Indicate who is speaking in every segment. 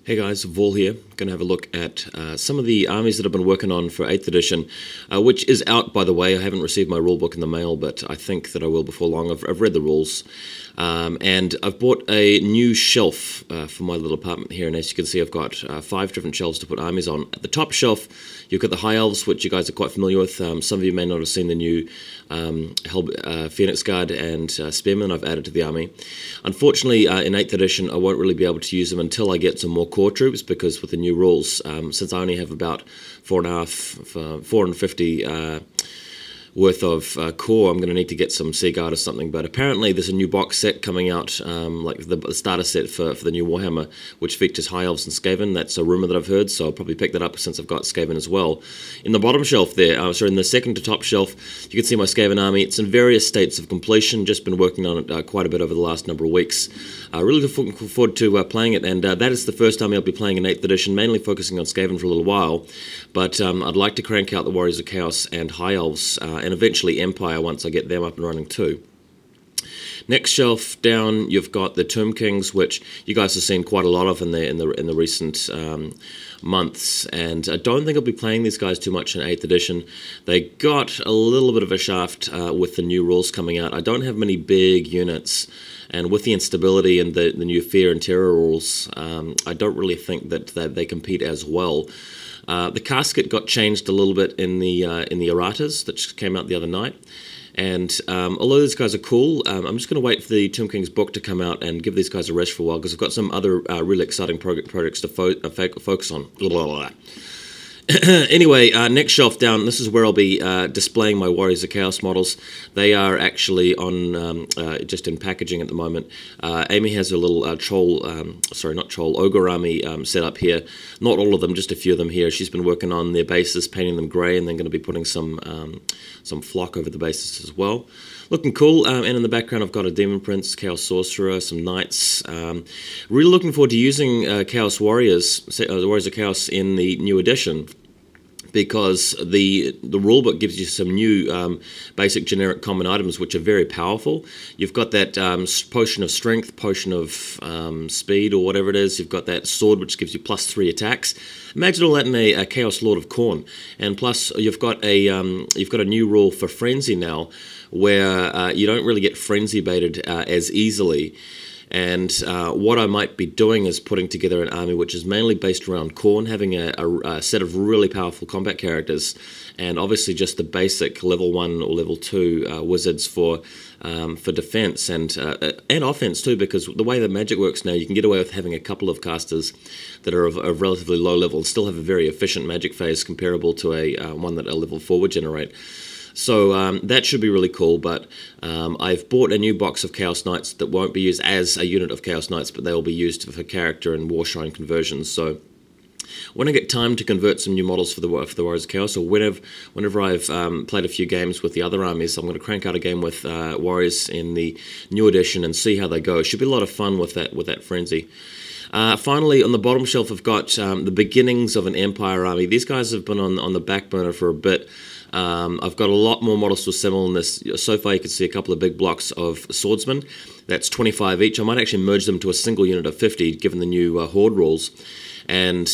Speaker 1: Hey guys, Vol here. Going to have a look at some of the armies that I've been working on for 8th edition, which is out, by the way. I haven't received my rulebook in the mail, but I think that I will before long. I've read the rules, and I've bought a new shelf for my little apartment here, and as you can see, I've got 5 different shelves to put armies on. At the top shelf, you've got the High Elves, which you guys are quite familiar with. Some of you may not have seen the new Phoenix Guard and Spearmen I've added to the army. Unfortunately, in 8th edition, I won't really be able to use them until I get some more core troops, because with the new rules, since I only have about 450 worth of core, I'm going to need to get some Sea Guard or something. But apparently there's a new box set coming out, like the starter set for the new Warhammer, which features High Elves and Skaven. That's a rumour that I've heard, so I'll probably pick that up since I've got Skaven as well. In the bottom shelf there, sorry, in the second to top shelf, you can see my Skaven army. It's in various states of completion, just been working on it quite a bit over the last number of weeks. Really looking forward to playing it, and that is the first army I'll be playing in 8th edition, mainly focusing on Skaven for a little while, but I'd like to crank out the Warriors of Chaos and High Elves, and eventually Empire once I get them up and running too. Next shelf down, you've got the Tomb Kings, which you guys have seen quite a lot of in the recent months, and I don't think I'll be playing these guys too much in 8th edition. They got a little bit of a shaft with the new rules coming out. I don't have many big units, and with the instability and the new Fear and Terror rules, I don't really think that they compete as well. The casket got changed a little bit in the erratas that came out the other night, and although these guys are cool, I'm just going to wait for the Tomb King's book to come out and give these guys a rest for a while, because I've got some other really exciting projects to focus on. Blah, blah, blah. Anyway, next shelf down, this is where I'll be displaying my Warriors of Chaos models. They are actually on just in packaging at the moment. Amy has a little Ogre Army set up here. Not all of them, just a few of them here. She's been working on their bases, painting them grey, and then going to be putting some flock over the bases as well. Looking cool, and in the background I've got a Demon Prince, Chaos Sorcerer, some Knights. Really looking forward to using Chaos Warriors, Warriors of Chaos in the new edition, because the rulebook gives you some new basic generic common items which are very powerful. You've got that potion of strength, potion of speed, or whatever it is. You've got that sword which gives you +3 attacks. Imagine all that in a Chaos Lord of Khorne, and plus you've got a new rule for frenzy now, where you don't really get frenzy baited as easily. And what I might be doing is putting together an army which is mainly based around Khorne, having a set of really powerful combat characters, and obviously just the basic level 1 or level 2 wizards for defense and offense too, because the way that magic works now, you can get away with having a couple of casters that are of relatively low level and still have a very efficient magic phase comparable to a one that a level 4 would generate. So that should be really cool, but I've bought a new box of Chaos Knights that won't be used as a unit of Chaos Knights, but they will be used for character and Warshrine conversions. So when I get time to convert some new models for the Warriors of Chaos, or whenever I've played a few games with the other armies, I'm going to crank out a game with Warriors in the new edition and see how they go. It should be a lot of fun with that frenzy. Finally, on the bottom shelf, I've got the beginnings of an Empire army. These guys have been on the back burner for a bit. I've got a lot more models to assemble in this. So far you can see a couple of big blocks of swordsmen. That's 25 each. I might actually merge them to a single unit of 50 given the new Horde rules. And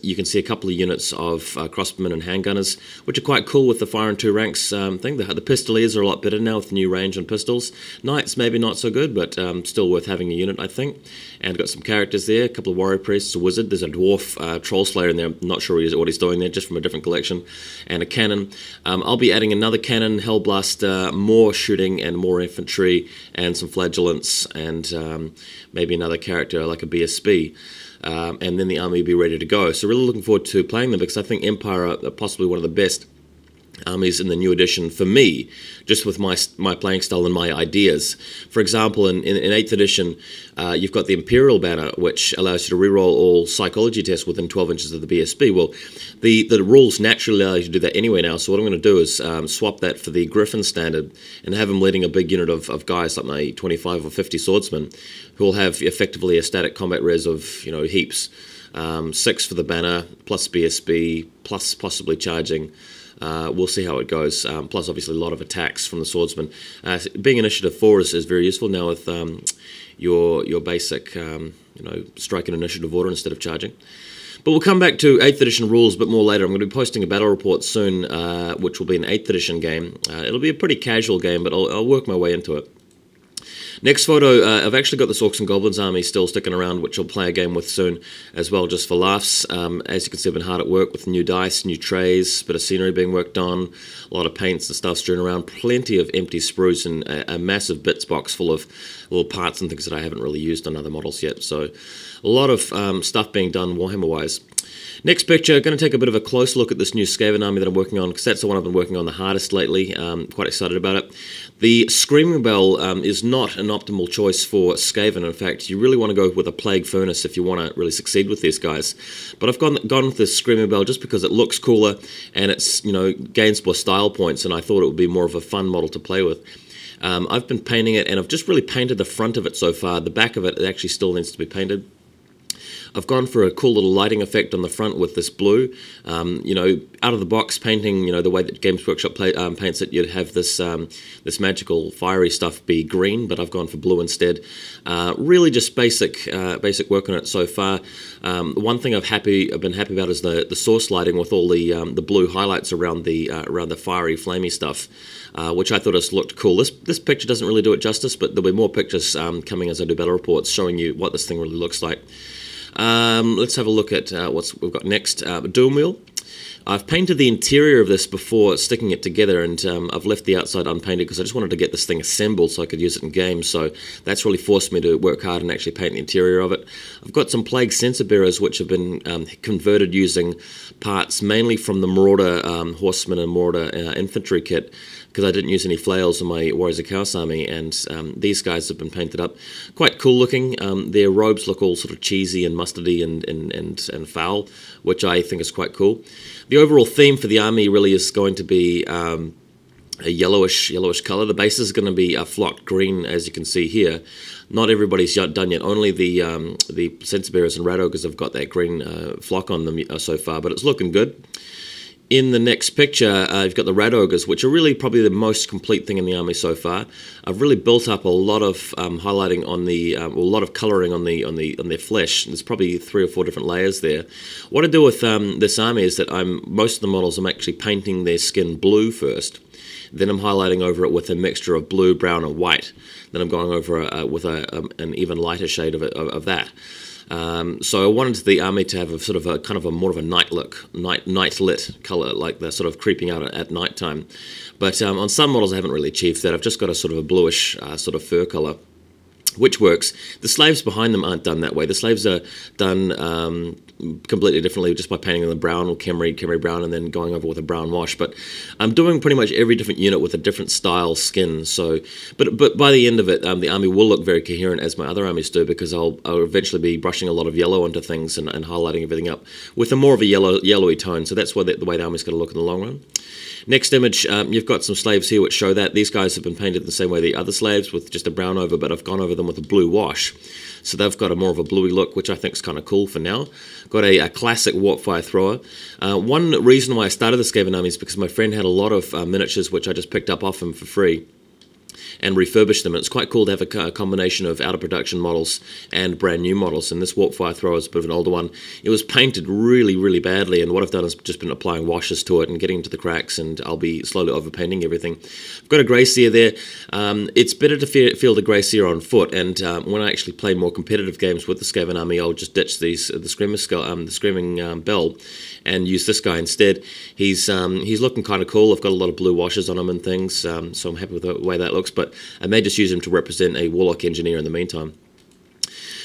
Speaker 1: you can see a couple of units of crossbowmen and handgunners, which are quite cool with the fire in 2 ranks thing. The pistoliers are a lot better now with the new range on pistols. Knights maybe not so good, but still worth having a unit, I think. And got some characters there, a couple of warrior priests, a wizard. There's a dwarf troll slayer in there. I'm not sure what he's doing there, just from a different collection. And a cannon. I'll be adding another cannon, hellblaster, more shooting and more infantry, and some flagellants, and maybe another character like a BSB. And then the army will be ready to go. So really looking forward to playing them, because I think Empire are possibly one of the best armies in the new edition for me, just with my playing style and my ideas. For example, in 8th edition, you've got the Imperial banner, which allows you to reroll all psychology tests within 12 inches of the BSB. Well, the rules naturally allow you to do that anyway now, so what I'm going to do is swap that for the Griffin standard and have them leading a big unit of guys like my 25 or 50 swordsmen, who will have effectively a static combat res of heaps. 6 for the banner, plus BSB, plus possibly charging. We'll see how it goes. Plus, obviously, a lot of attacks from the swordsman. Being initiative 4 is very useful now with your basic, strike in initiative order instead of charging. But we'll come back to 8th edition rules a bit more later. I'm going to be posting a battle report soon, which will be an 8th edition game. It'll be a pretty casual game, but I'll work my way into it. Next photo, I've actually got this Orcs and Goblins army still sticking around, which I'll play a game with soon as well, just for laughs. As you can see, I've been hard at work with new dice, new trays, bit of scenery being worked on, a lot of paints and stuff strewn around, plenty of empty sprues, and a massive bits box full of little parts and things that I haven't really used on other models yet. So a lot of stuff being done Warhammer-wise. Next picture, going to take a bit of a close look at this new Scabbard Army that I'm working on, because that's the one I've been working on the hardest lately. Quite excited about it. The Screaming Bell is not an optimal choice for Skaven. In fact, you really want to go with a Plague Furnace if you want to really succeed with these guys. But I've gone with the Screaming Bell just because it looks cooler and it's, gains more style points, and I thought it would be more of a fun model to play with. I've been painting it, and I've just really painted the front of it so far. The back of it actually still needs to be painted. I've gone for a cool little lighting effect on the front with this blue. Out of the box painting, the way that Games Workshop paints it, you'd have this this magical fiery stuff be green, but I've gone for blue instead. Really just basic work on it so far. One thing I've been happy about is the source lighting with all the blue highlights around the fiery, flamey stuff, which I thought just looked cool. This picture doesn't really do it justice, but there'll be more pictures coming as I do battle reports showing you what this thing really looks like. Let's have a look at what we've got next. Doom Wheel. I've painted the interior of this before sticking it together, and I've left the outside unpainted because I just wanted to get this thing assembled so I could use it in games. So that's really forced me to work hard and actually paint the interior of it. I've got some Plague Sensor Bearers which have been converted using parts mainly from the Marauder Horsemen and Marauder Infantry kit, because I didn't use any flails in my Warriors of Chaos army, and these guys have been painted up. Quite cool looking. Their robes look all sort of cheesy and mustardy and foul, which I think is quite cool. The overall theme for the army really is going to be a yellowish colour. The base is going to be a flocked green, as you can see here. Not everybody's done yet. Only the Sensor Bearers and Rat Ogres have got that green flock on them so far, but it's looking good. In the next picture, you've got the Rat Ogres, which are really probably the most complete thing in the army so far. I've really built up a lot of highlighting on a lot of colouring on their flesh. There's probably 3 or 4 different layers there. What I do with this army is that most of the models I'm actually painting their skin blue first. Then I'm highlighting over it with a mixture of blue, brown, and white. Then I'm going over with an even lighter shade of that. So I wanted the army to have a more of a night lit colour, like they're sort of creeping out at night time. But on some models I haven't really achieved that. I've just got a sort of a bluish sort of fur colour, which works. The slaves behind them aren't done that way. The slaves are done completely differently, just by painting them brown or Khemri brown, and then going over with a brown wash. But I'm doing pretty much every different unit with a different style skin. So, but by the end of it, the army will look very coherent as my other armies do, because I'll eventually be brushing a lot of yellow onto things and highlighting everything up with a more of a yellowy tone. So that's the way the army's going to look in the long run. Next image, you've got some slaves here which show that. These guys have been painted the same way the other slaves, with just a brown over, but I've gone over them with a blue wash. So they've got a more of a bluey look, which I think is kind of cool for now. Got a classic Warpfire Thrower. One reason why I started the Skaven army is because my friend had a lot of miniatures which I just picked up off him for free and refurbished them. And it's quite cool to have a combination of out-of-production models and brand new models. And this Warpfire Thrower is a bit of an older one. It was painted really, really badly, and what I've done is just been applying washes to it and getting into the cracks, and I'll be slowly overpainting everything. I've got a Grey Seer there. It's better to field a Grey Seer on foot, and when I actually play more competitive games with the Skaven army, I'll just ditch the Screaming Bell and use this guy instead. He's looking kind of cool. I've got a lot of blue washes on him and things, so I'm happy with the way that looks, but I may just use him to represent a Warlock Engineer in the meantime.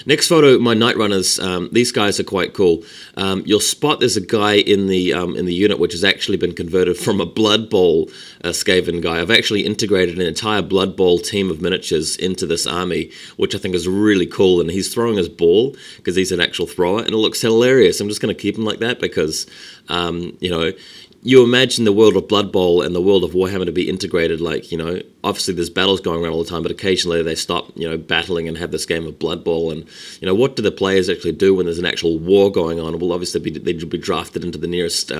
Speaker 1: Next photo, my Night Runners. These guys are quite cool. You'll spot there's a guy in the unit which has actually been converted from a Blood Bowl Skaven guy. I've actually integrated an entire Blood Bowl team of miniatures into this army, which I think is really cool. And he's throwing his ball because he's an actual thrower, and it looks hilarious. I'm just going to keep him like that because, you imagine the world of Blood Bowl and the world of Warhammer to be integrated, like, obviously there's battles going around all the time, but occasionally they stop, battling and have this game of Blood Bowl. And, what do the players actually do when there's an actual war going on? Well, obviously they'd be drafted into the nearest,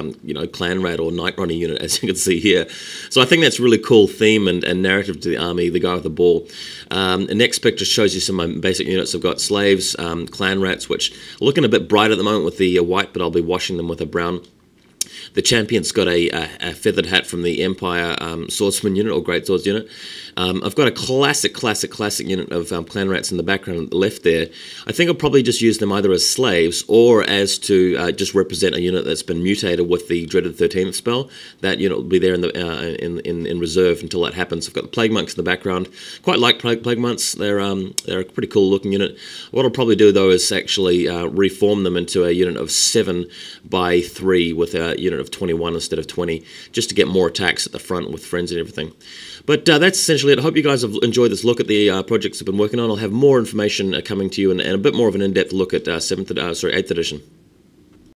Speaker 1: clan rat or night runner unit, as you can see here. So I think that's a really cool theme and narrative to the army, the guy with the ball. The next picture shows you some of my basic units. I've got slaves, clan rats, which are looking a bit bright at the moment with the white, but I'll be washing them with a brown. The champion's got a feathered hat from the Empire Swordsman unit or Great Swords unit. I've got a classic unit of clan rats in the background on the left there. I think I'll probably just use them either as slaves or as to just represent a unit that's been mutated with the dreaded 13th spell. That unit will be there in reserve until that happens. I've got the Plague Monks in the background. Quite like Plague Monks. They're a pretty cool looking unit. What I'll probably do though is actually reform them into a unit of 7 by 3 with a unit of 21 instead of 20, just to get more attacks at the front with friends and everything. But that's essentially it. I hope you guys have enjoyed this look at the projects I've been working on. I'll have more information coming to you and a bit more of an in-depth look at 8th edition.